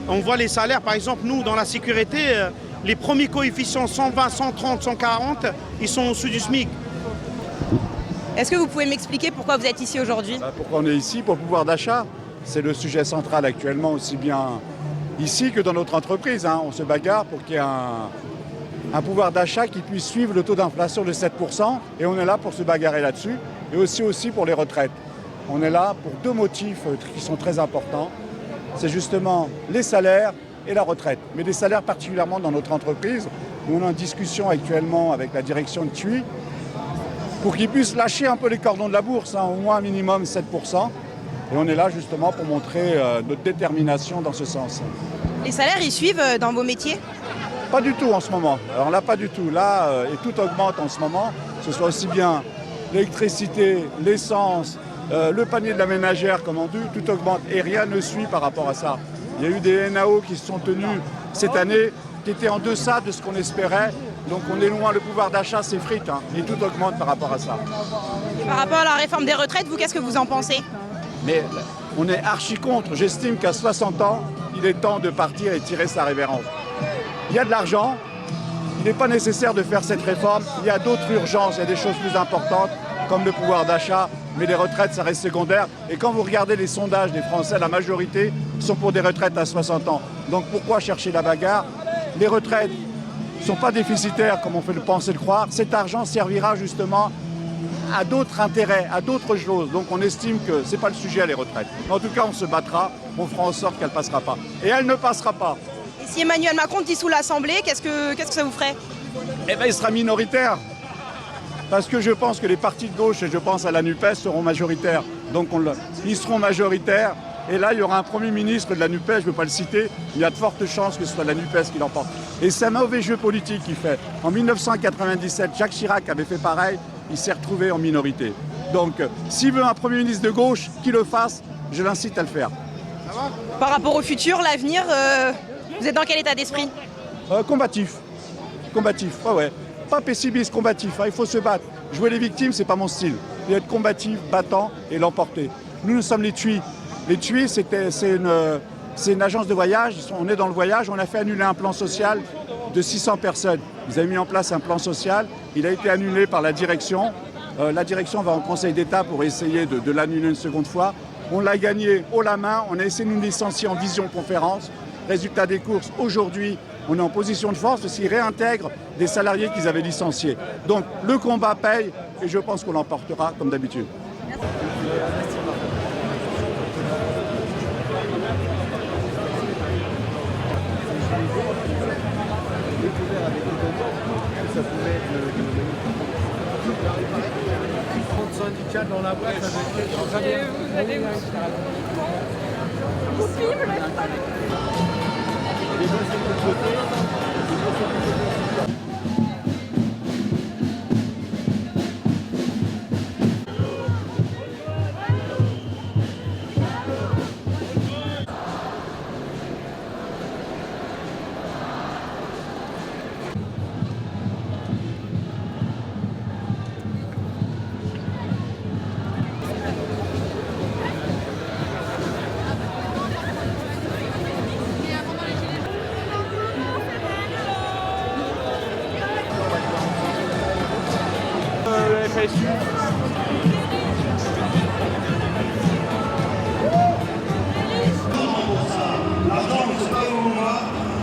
on voit les salaires, par exemple, nous, dans la sécurité, les premiers coefficients 120, 130, 140, ils sont au-dessus du SMIC. Est-ce que vous pouvez m'expliquer pourquoi vous êtes ici aujourd'hui? Pourquoi on est ici? Pour le pouvoir d'achat. C'est le sujet central actuellement, aussi bien ici que dans notre entreprise. Hein. On se bagarre pour qu'il y ait un pouvoir d'achat qui puisse suivre le taux d'inflation de 7%. Et on est là pour se bagarrer là-dessus. Et aussi pour les retraites. On est là pour deux motifs qui sont très importants. C'est justement les salaires et la retraite. Mais les salaires particulièrement dans notre entreprise, où on est en discussion actuellement avec la direction de TUI, pour qu'ils puissent lâcher un peu les cordons de la bourse, hein, au moins un minimum 7%. Et on est là justement pour montrer notre détermination dans ce sens. Les salaires, ils suivent dans vos métiers? Pas du tout en ce moment. Alors là, pas du tout. Là, et tout augmente en ce moment, que ce soit aussi bien l'électricité, l'essence, le panier de la ménagère, comme on dit, tout augmente. Et rien ne suit par rapport à ça. Il y a eu des NAO qui se sont tenus cette année, qui étaient en deçà de ce qu'on espérait. Donc on est loin, le pouvoir d'achat s'effrite, hein, et tout augmente par rapport à ça. Par rapport à la réforme des retraites, vous, qu'est-ce que vous en pensez? Mais on est archi contre. J'estime qu'à 60 ans, il est temps de partir et tirer sa révérence. Il y a de l'argent, il n'est pas nécessaire de faire cette réforme. Il y a d'autres urgences, il y a des choses plus importantes, comme le pouvoir d'achat, mais les retraites, ça reste secondaire. Et quand vous regardez les sondages des Français, la majorité sont pour des retraites à 60 ans. Donc pourquoi chercher la bagarre? Les retraites ne sont pas déficitaires, comme on fait le penser le croire. Cet argent servira justement à d'autres intérêts, à d'autres choses. Donc on estime que ce n'est pas le sujet, les retraites. Mais en tout cas, on se battra, on fera en sorte qu'elle ne passera pas. Et elle ne passera pas. Et si Emmanuel Macron dissout l'Assemblée, qu'est-ce que ça vous ferait? Eh bien, il sera minoritaire. Parce que je pense que les partis de gauche, et je pense à la NUPES, seront majoritaires. Donc ils seront majoritaires. Et là, il y aura un Premier ministre de la NUPES, je ne veux pas le citer, il y a de fortes chances que ce soit la NUPES qui l'emporte. Et c'est un mauvais jeu politique qu'il fait. En 1997, Jacques Chirac avait fait pareil, il s'est retrouvé en minorité. Donc, s'il veut un Premier ministre de gauche, qu'il le fasse, je l'incite à le faire. Par rapport au futur, l'avenir, vous êtes dans quel état d'esprit? Combatif. Combatif, ouais. Pas pessimiste, combatif, hein, il faut se battre. Jouer les victimes, c'est pas mon style. Il faut être combatif, battant et l'emporter. Nous sommes les TUI. Les TUI, c'est une agence de voyage. On est dans le voyage. On a fait annuler un plan social de 600 personnes. Vous avez mis en place un plan social. Il a été annulé par la direction. La direction va en Conseil d'État pour essayer de l'annuler une seconde fois. On l'a gagné haut la main. On a essayé de nous licencier en visioconférence. Résultat des courses, aujourd'hui, on est en position de force parce qu'ils réintègrent des salariés qu'ils avaient licenciés. Donc le combat paye et je pense qu'on l'emportera comme d'habitude. Syndicat dans la boîte avec vous allez vous filme.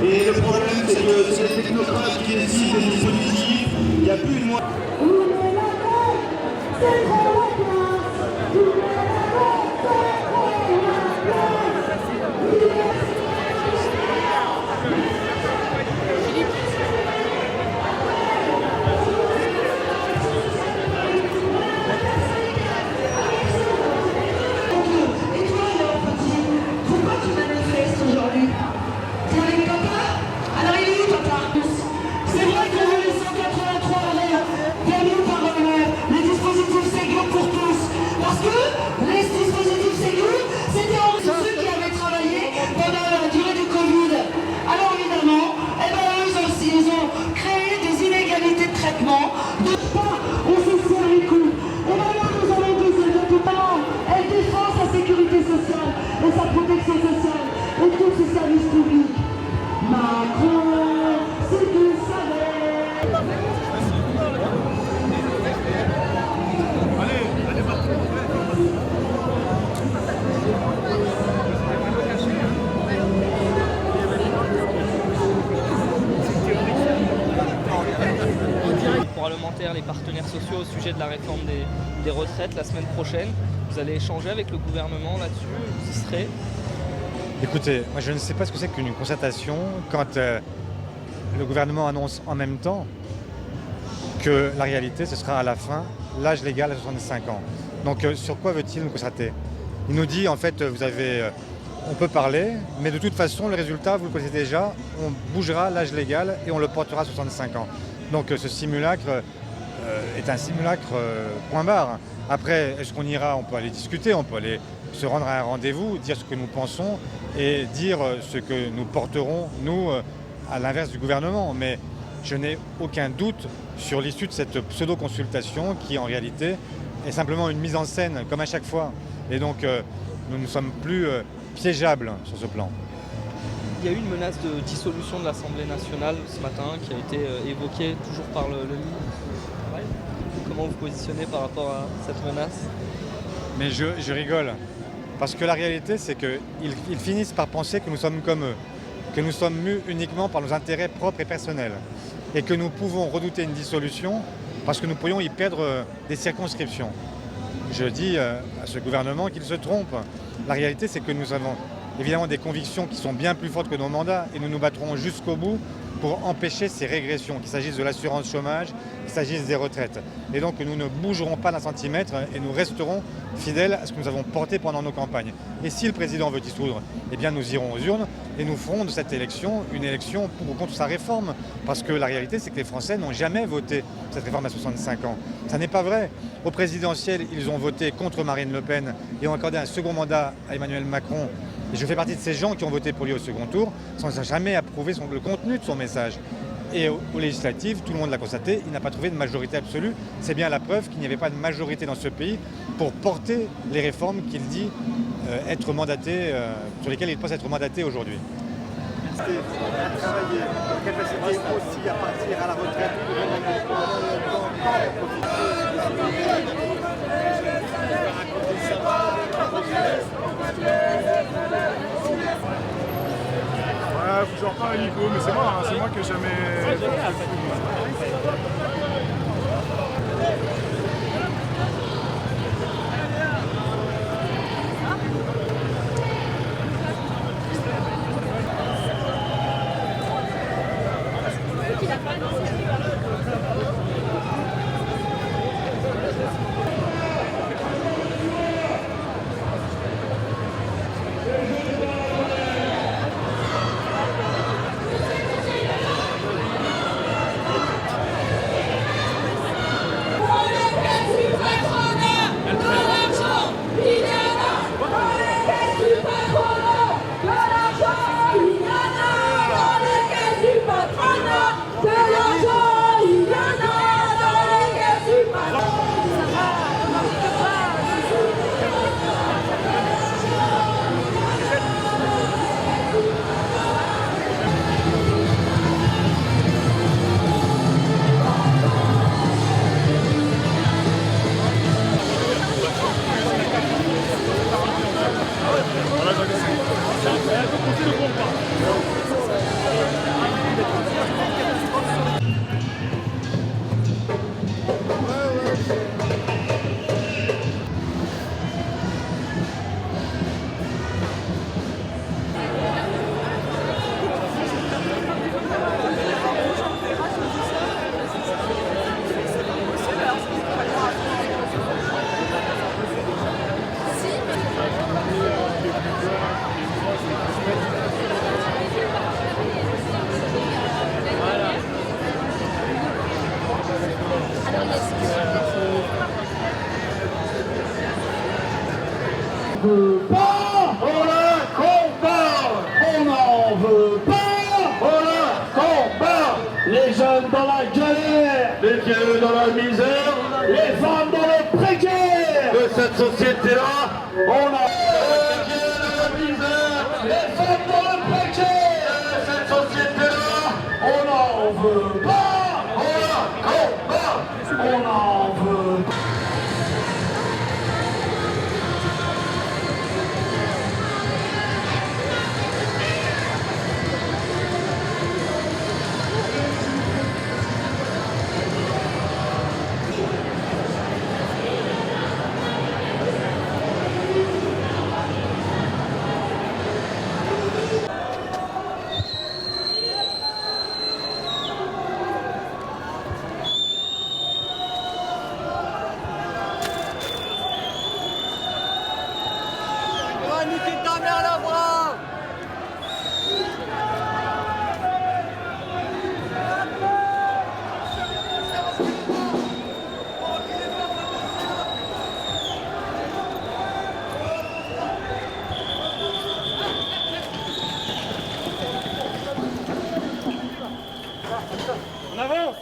Et le problème, c'est que c'est les technocrates qui décident des dispositifs. Il n'y a plus de moyens. C'est vrai que le 183 permis par les dispositifs Ségur parlementaires, les partenaires sociaux au sujet de la réforme des retraites la semaine prochaine. Vous allez échanger avec le gouvernement là-dessus, vous y serez? Écoutez, moi je ne sais pas ce que c'est qu'une concertation quand le gouvernement annonce en même temps que la réalité, ce sera à la fin l'âge légal à 65 ans. Donc sur quoi veut-il nous concerter? Il nous dit en fait, on peut parler, mais de toute façon, le résultat, vous le connaissez déjà, on bougera l'âge légal et on le portera à 65 ans. Donc ce simulacre est un simulacre point barre. Après, est-ce qu'on ira? On peut aller discuter, on peut aller se rendre à un rendez-vous, dire ce que nous pensons et dire ce que nous porterons, nous, à l'inverse du gouvernement. Mais je n'ai aucun doute sur l'issue de cette pseudo-consultation qui, en réalité, est simplement une mise en scène, comme à chaque fois. Et donc, nous ne sommes plus piégeables sur ce plan. Il y a eu une menace de dissolution de l'Assemblée nationale ce matin qui a été évoquée toujours par le ministre. Comment vous positionnez par rapport à cette menace? Mais je rigole. Parce que la réalité, c'est qu'ils finissent par penser que nous sommes comme eux, que nous sommes mus uniquement par nos intérêts propres et personnels, et que nous pouvons redouter une dissolution parce que nous pourrions y perdre des circonscriptions. Je dis à ce gouvernement qu'il se trompe. La réalité, c'est que nous avons évidemment des convictions qui sont bien plus fortes que nos mandats, et nous nous battrons jusqu'au bout pour empêcher ces régressions, qu'il s'agisse de l'assurance chômage, qu'il s'agisse des retraites. Et donc nous ne bougerons pas d'un centimètre et nous resterons fidèles à ce que nous avons porté pendant nos campagnes. Et si le président veut dissoudre, eh bien nous irons aux urnes et nous ferons de cette élection une élection pour ou contre sa réforme. Parce que la réalité, c'est que les Français n'ont jamais voté cette réforme à 65 ans. Ça n'est pas vrai. Au présidentiel, ils ont voté contre Marine Le Pen et ont accordé un second mandat à Emmanuel Macron. Et je fais partie de ces gens qui ont voté pour lui au second tour sans jamais approuver le contenu de son message. Et aux législatives, tout le monde l'a constaté, il n'a pas trouvé de majorité absolue. C'est bien la preuve qu'il n'y avait pas de majorité dans ce pays pour porter les réformes qu'il dit être mandaté, sur lesquelles il pense être mandaté aujourd'hui. À travailler, capacité aussi à partir à la retraite. Ouais, faut que j'en reparle à Nico, mais c'est moi qui ai jamais... veut pas, voilà qu'on parle. On n'en veut pas, voilà qu'on parle. Les jeunes dans la galère, les vieux dans la misère, les femmes dans le précaire. De cette société-là, on a les vieux dans la misère, les femmes dans le précaire. De cette société-là, on n'en veut pas, voilà qu'on parle. On n'en veut pas. avance.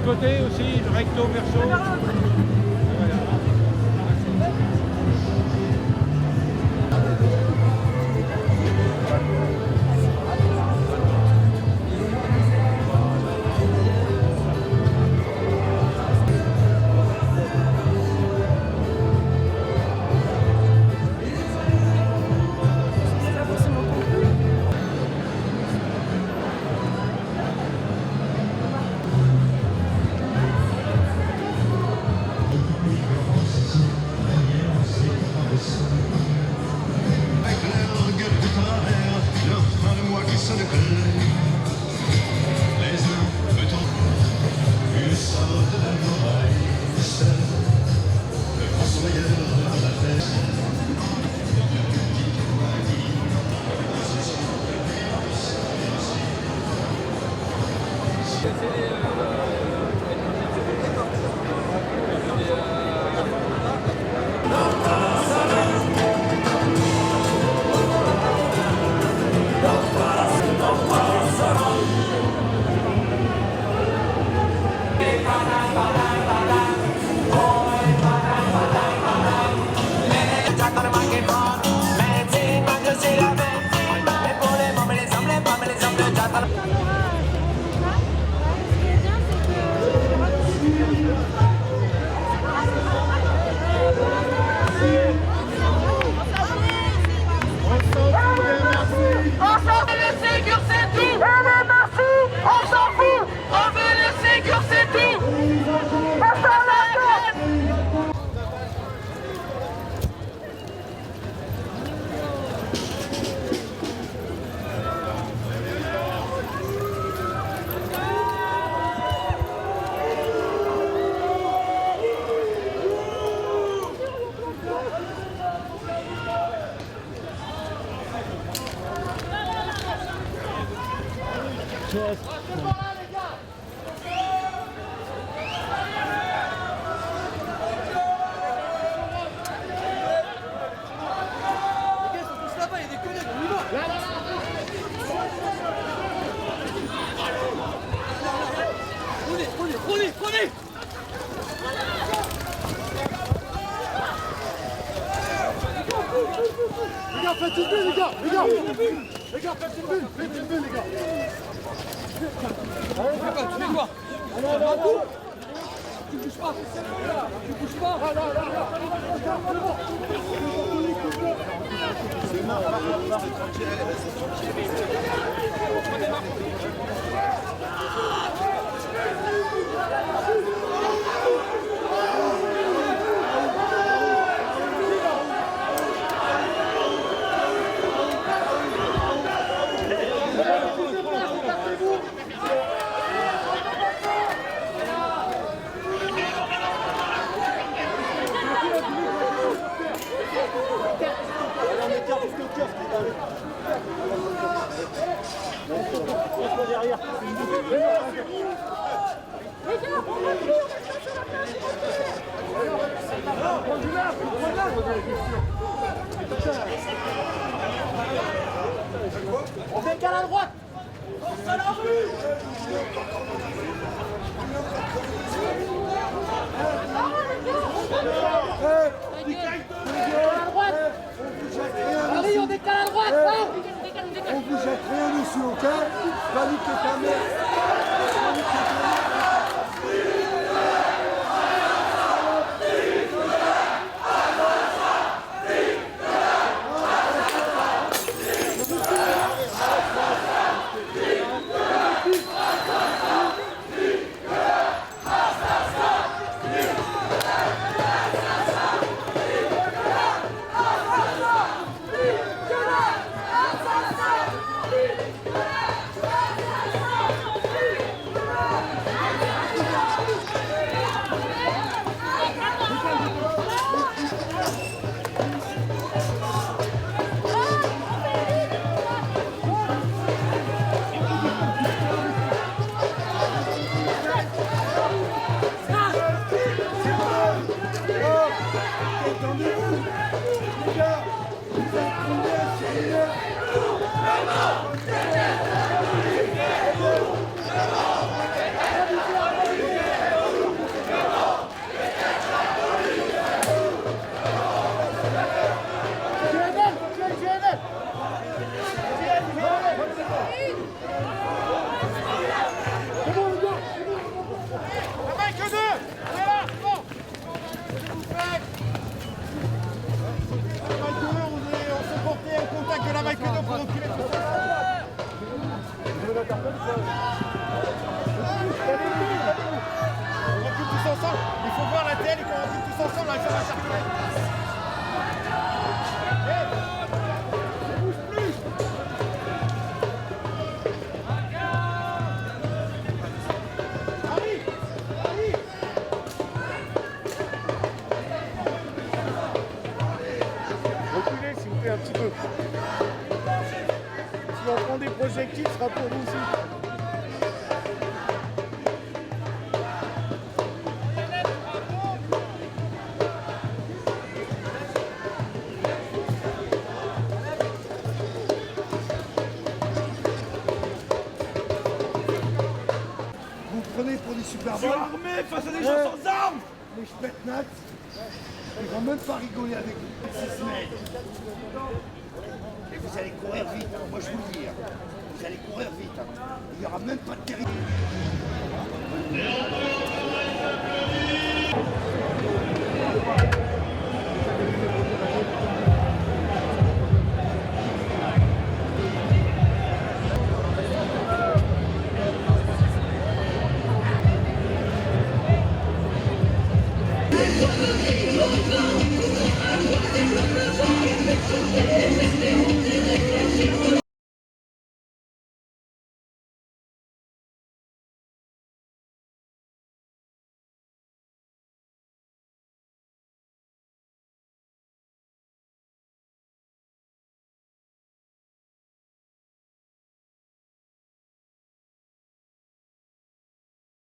Côté aussi, recto, verso. Prenez. Les gars, faites une bulle, les gars. Les gars, faites une bulle, les gars. Tu fais quoi? Tu bouges pas. Tu bouges pas. C'est On décale à droite. Force à la rue. À droite. Allez, on décale à droite. On vous jette rien dessus, ok? Paniquez ta mère. Il faut voir la télé et qu'on recule tous ensemble, là, ça va circuler. Reculez s'il vous plaît un petit peu. Si on prend des projectiles, ce sera pour vous aussi. prenez pour des Super Je suis Bowls. armé face à des gens sans armes. Les Spetsnaz, ils vont même pas rigoler avec vous. 6 semaines. Et vous allez courir vite, hein. Moi je vous le dis. Hein. Vous allez courir vite. Hein. Il n'y aura même pas de territoire.